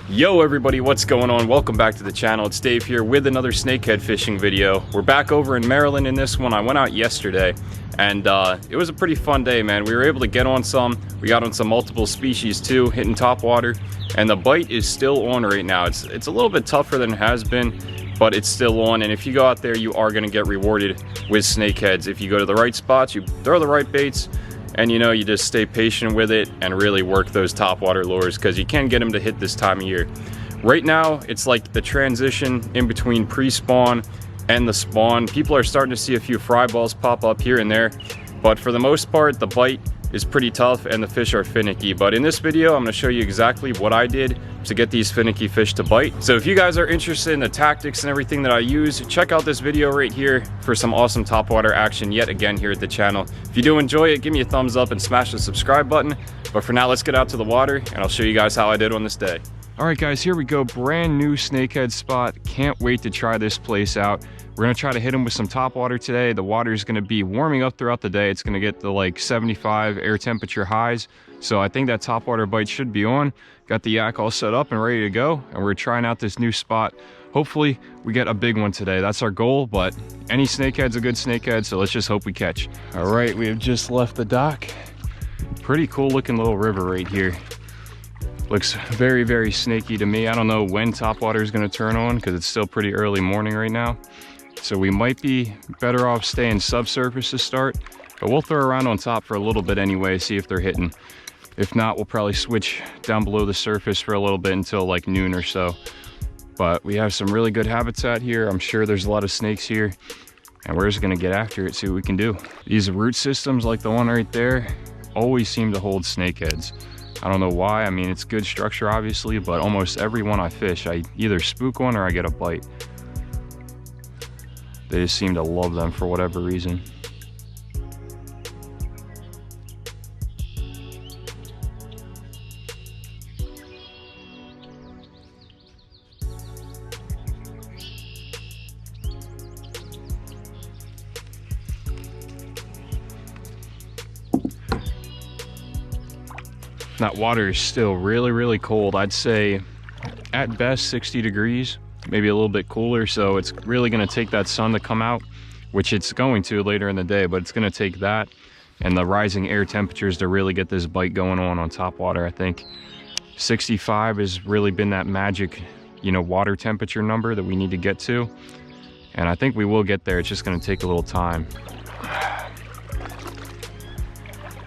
Yo everybody, what's going on? Welcome back to the channel. It's Dave here with another snakehead fishing video. We're back over in Maryland in this one. I went out yesterday and it was a pretty fun day, man. We were able to get on some. We got on some multiple species too, hitting top water, and the bite is still on right now. It's a little bit tougher than it has been, but it's still on. And if you go out there, you are going to get rewarded with snakeheads. If you go to the right spots, you throw the right baits, and you know, you just stay patient with it and really work those topwater lures, because you can get them to hit this time of year. Right now, it's like the transition in between pre-spawn and the spawn. People are starting to see a few fry balls pop up here and there, but for the most part, the bite is pretty tough and the fish are finicky. But in this video, I'm going to show you exactly what I did to get these finicky fish to bite. So if you guys are interested in the tactics and everything that I use, check out this video right here for some awesome topwater action yet again here at the channel. If you do enjoy it, give me a thumbs up and smash the subscribe button. But for now, let's get out to the water and I'll show you guys how I did on this day. All right guys, here we go. Brand new snakehead spot. Can't wait to try this place out. We're gonna try to hit them with some topwater today. The water is gonna be warming up throughout the day. It's gonna get the like 75 air temperature highs. So I think that topwater bite should be on. Got the yak all set up and ready to go. And we're trying out this new spot. Hopefully we get a big one today. That's our goal, but any snakehead's a good snakehead, so let's just hope we catch. All right, we have just left the dock. Pretty cool looking little river right here. Looks very, very snaky to me. I don't know when topwater is gonna turn on because it's still pretty early morning right now. So we might be better off staying subsurface to start, but we'll throw around on top for a little bit anyway, see if they're hitting. If not, we'll probably switch down below the surface for a little bit until like noon or so. But we have some really good habitat here. I'm sure there's a lot of snakes here, and we're just gonna get after it, see what we can do. These root systems like the one right there always seem to hold snakeheads. I don't know why. I mean, it's good structure obviously, but almost every one I fish, I either spook one or I get a bite. They just seem to love them for whatever reason. That water is still really, really cold. I'd say at best 60 degrees, maybe a little bit cooler. So it's really gonna take that sun to come out, which it's going to later in the day, but it's gonna take that and the rising air temperatures to really get this bite going on top water. I think 65 has really been that magic, you know, water temperature number that we need to get to. And I think we will get there. It's just gonna take a little time.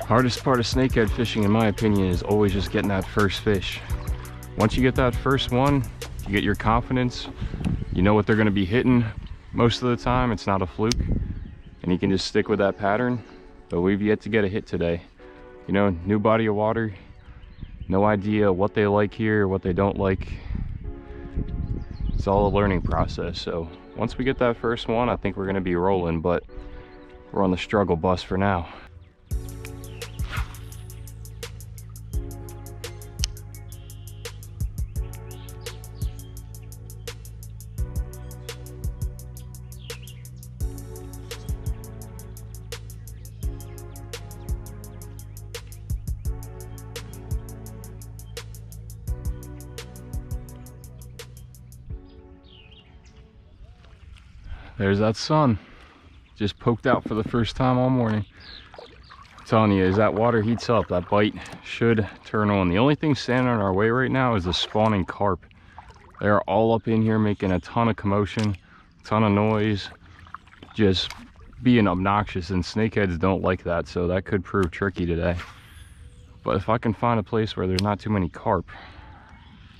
Hardest part of snakehead fishing, in my opinion, is always just getting that first fish. Once you get that first one, you get your confidence, you know what they're gonna be hitting most of the time. It's not a fluke, and you can just stick with that pattern. But we've yet to get a hit today. You know, new body of water, no idea what they like here, what they don't like. It's all a learning process. So once we get that first one, I think we're gonna be rolling, but we're on the struggle bus for now. There's that sun. Just poked out for the first time all morning. I'm telling you, as that water heats up, that bite should turn on. The only thing standing in our way right now is the spawning carp. They're all up in here making a ton of commotion, a ton of noise, just being obnoxious, and snakeheads don't like that, so that could prove tricky today. But if I can find a place where there's not too many carp,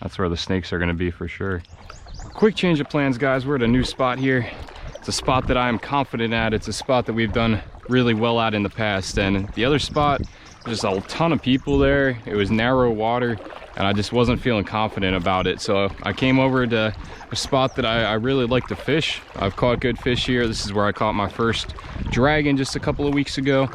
that's where the snakes are gonna be for sure. Quick change of plans, guys. We're at a new spot here. It's a spot that I am confident at. It's a spot that we've done really well at in the past. And the other spot, just a ton of people there. It was narrow water and I just wasn't feeling confident about it. So I came over to a spot that I really like to fish. I've caught good fish here. This is where I caught my first dragon just a couple of weeks ago.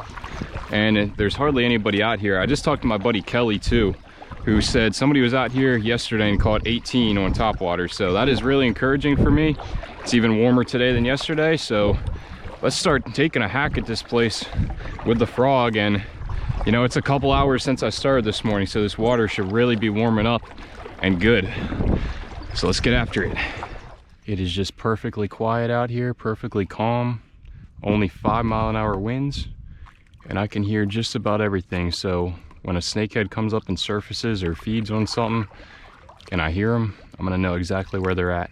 And there's hardly anybody out here. I just talked to my buddy Kelly too, who said somebody was out here yesterday and caught 18 on topwater. So that is really encouraging for me. It's even warmer today than yesterday, so let's start taking a hack at this place with the frog and You know, it's a couple hours since I started this morning, so this water should really be warming up and good. So let's get after it. It is just perfectly quiet out here, perfectly calm. Only 5-mile-an-hour winds, and I can hear just about everything. So when a snakehead comes up and surfaces or feeds on something, and I hear them, I'm gonna know exactly where they're at.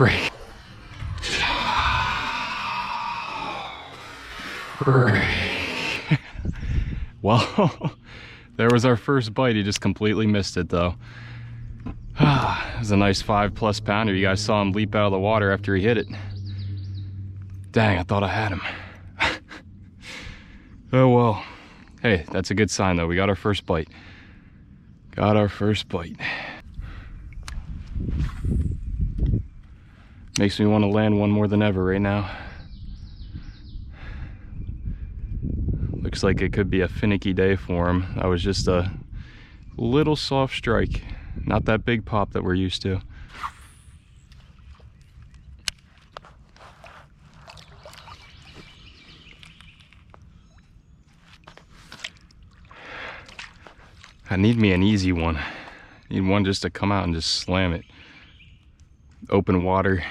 Freak. Well, there was our first bite. He just completely missed it though. It was a nice 5+ pounder. You guys saw him leap out of the water after he hit it. Dang, I thought I had him. Oh well. Hey, that's a good sign though. We got our first bite. Got our first bite. Makes me want to land one more than ever right now. Looks like it could be a finicky day for him. That was just a little soft strike. Not that big pop that we're used to. I need me an easy one. I need one just to come out and just slam it. Open water.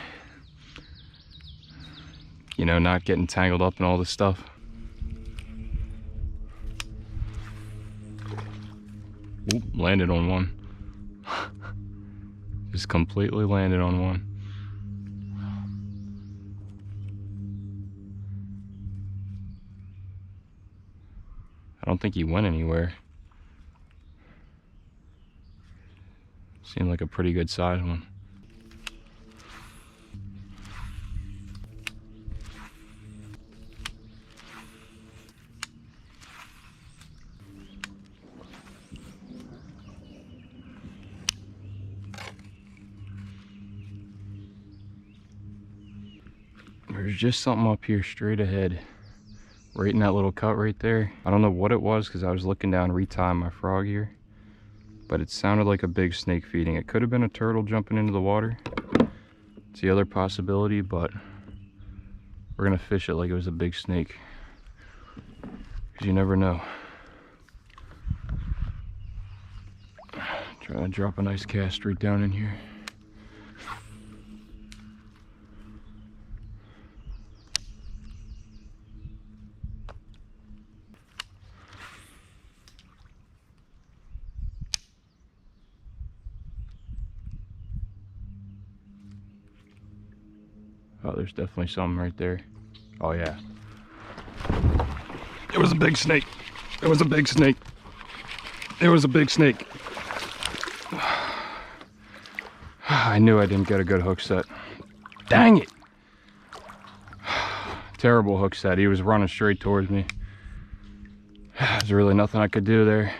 You know, not getting tangled up in all this stuff. Oop, landed on one. Just completely landed on one. I don't think he went anywhere. Seemed like a pretty good size one. There's just something up here straight ahead, right in that little cut right there. I don't know what it was because I was looking down retying my frog here, but it sounded like a big snake feeding. It could have been a turtle jumping into the water. It's the other possibility, but we're gonna fish it like it was a big snake, because you never know. Try to drop a nice cast straight down in here. Oh, there's definitely something right there. Oh yeah. It was a big snake. It was a big snake. It was a big snake. I knew I didn't get a good hook set. Dang it. Terrible hook set. He was running straight towards me. There's really nothing I could do there.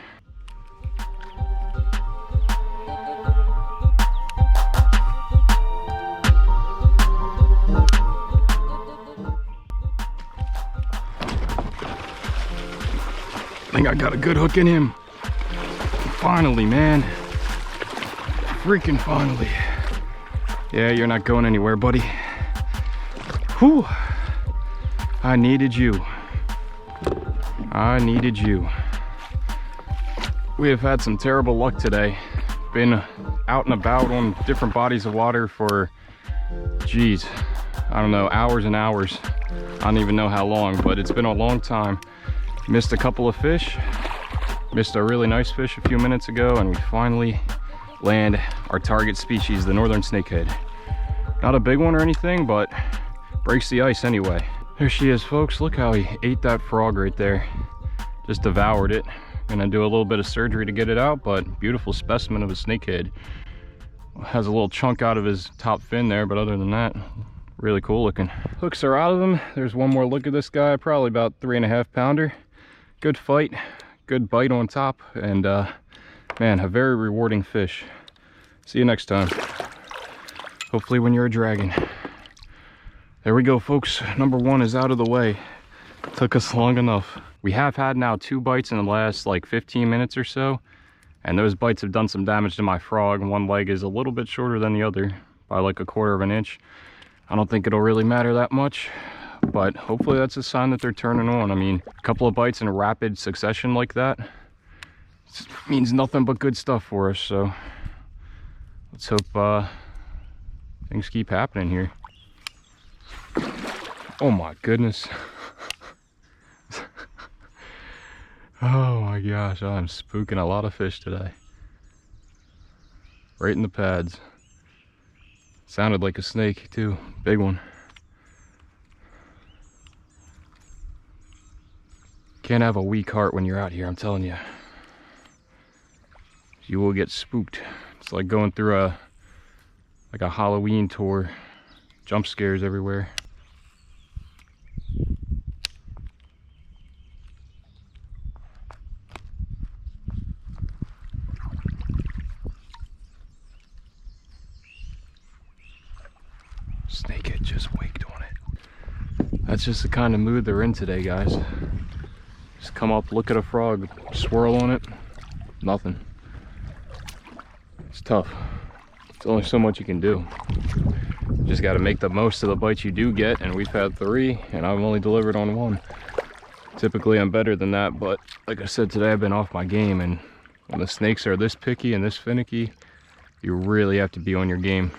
I think I got a good hook in him. Finally, man. Freaking finally. Yeah, you're not going anywhere, buddy. Whew. I needed you. I needed you. We have had some terrible luck today. Been out and about on different bodies of water for, geez, I don't know, hours and hours. I don't even know how long, but it's been a long time. Missed a couple of fish, missed a really nice fish a few minutes ago, and we finally land our target species, the northern snakehead. Not a big one or anything, but breaks the ice anyway. There she is, folks. Look how he ate that frog right there. Just devoured it. Gonna do a little bit of surgery to get it out, but beautiful specimen of a snakehead. Has a little chunk out of his top fin there, but other than that, really cool looking. Hooks are out of him. There's one more look at this guy, probably about 3.5 pounder. Good fight, good bite on top, and Man, a very rewarding fish. See you next time. Hopefully when you're a dragon. There we go, folks. Number 1 is out of the way. Took us long enough. We have had now 2 bites in the last like 15 minutes or so, and those bites have done some damage to my frog. One leg is a little bit shorter than the other by like 1/4 of an inch. I don't think it'll really matter that much, but hopefully that's a sign that they're turning on. I mean, a couple of bites in rapid succession like that means nothing but good stuff for us, so let's hope things keep happening here. Oh my goodness. Oh my gosh, I'm spooking a lot of fish today. Right in the pads. Sounded like a snake too, big one. Can't have a weak heart when you're out here, I'm telling you. You will get spooked. It's like going through a Halloween tour. Jump scares everywhere. Snakehead just waked on it. That's just the kind of mood they're in today, guys. Just come up, look at a frog, swirl on it, nothing. It's tough. It's only so much you can do. Just got to make the most of the bites you do get, and we've had 3, and I've only delivered on 1. Typically I'm better than that, but like I said, today I've been off my game, and when the snakes are this picky and this finicky, you really have to be on your game.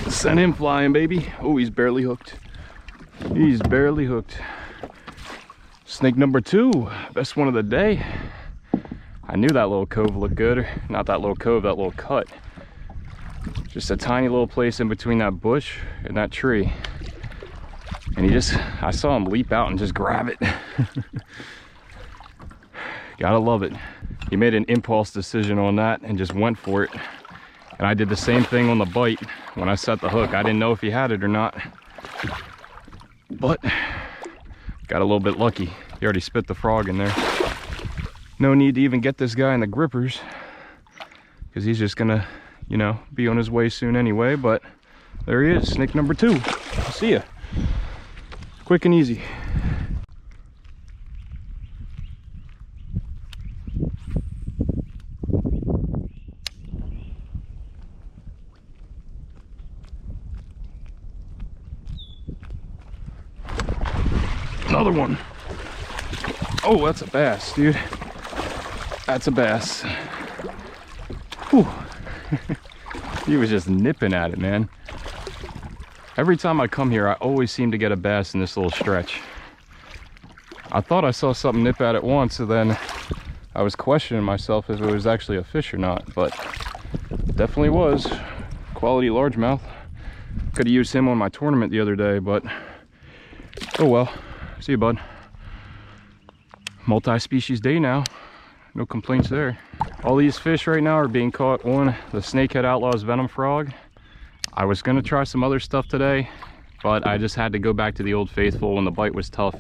Sent him flying, baby. Oh, he's barely hooked. He's barely hooked. Snake number 2, best one of the day. I knew that little cove looked good. Not that little cove, that little cut. Just a tiny little place in between that bush and that tree. And I saw him leap out and just grab it. Gotta love it. He made an impulse decision on that and just went for it. And I did the same thing on the bite when I set the hook. I didn't know if he had it or not, but got a little bit lucky. He already spit the frog in there. No need to even get this guy in the grippers, because he's just gonna, you know, be on his way soon anyway. But there he is, snake number 2. See ya. Quick and easy. Another one. Oh, that's a bass, dude. That's a bass. Whew. He was just nipping at it, man. Every time I come here, I always seem to get a bass in this little stretch. I thought I saw something nip at it once, and then I was questioning myself if it was actually a fish or not, but it definitely was. Quality largemouth. Could have used him on my tournament the other day, but oh well. See you, bud. Multi-species day now. No complaints there. All these fish right now are being caught on the Snakehead Outlaws venom frog. I was gonna try some other stuff today, but I just had to go back to the old faithful when the bite was tough.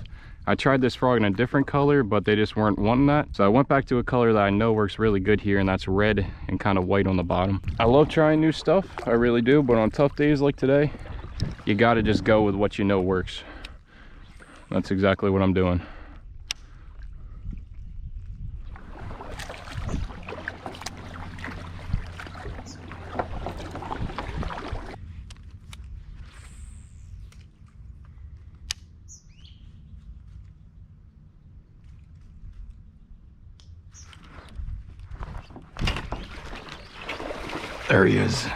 I tried this frog in a different color, but they just weren't wanting that. So I went back to a color that I know works really good here, and that's red and kind of white on the bottom. I love trying new stuff, I really do, but on tough days like today, you gotta just go with what you know works. That's exactly what I'm doing. There he is.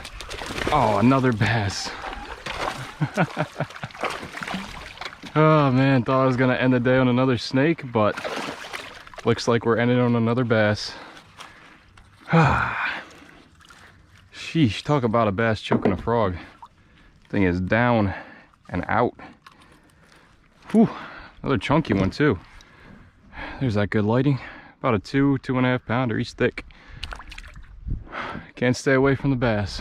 Oh, another bass. Oh man, thought I was gonna end the day on another snake, but looks like we're ending on another bass. Sheesh, talk about a bass choking a frog. Thing is down and out. Whew, another chunky one too. There's that good lighting. About a 2.5 pounder. He's thick. Can't stay away from the bass.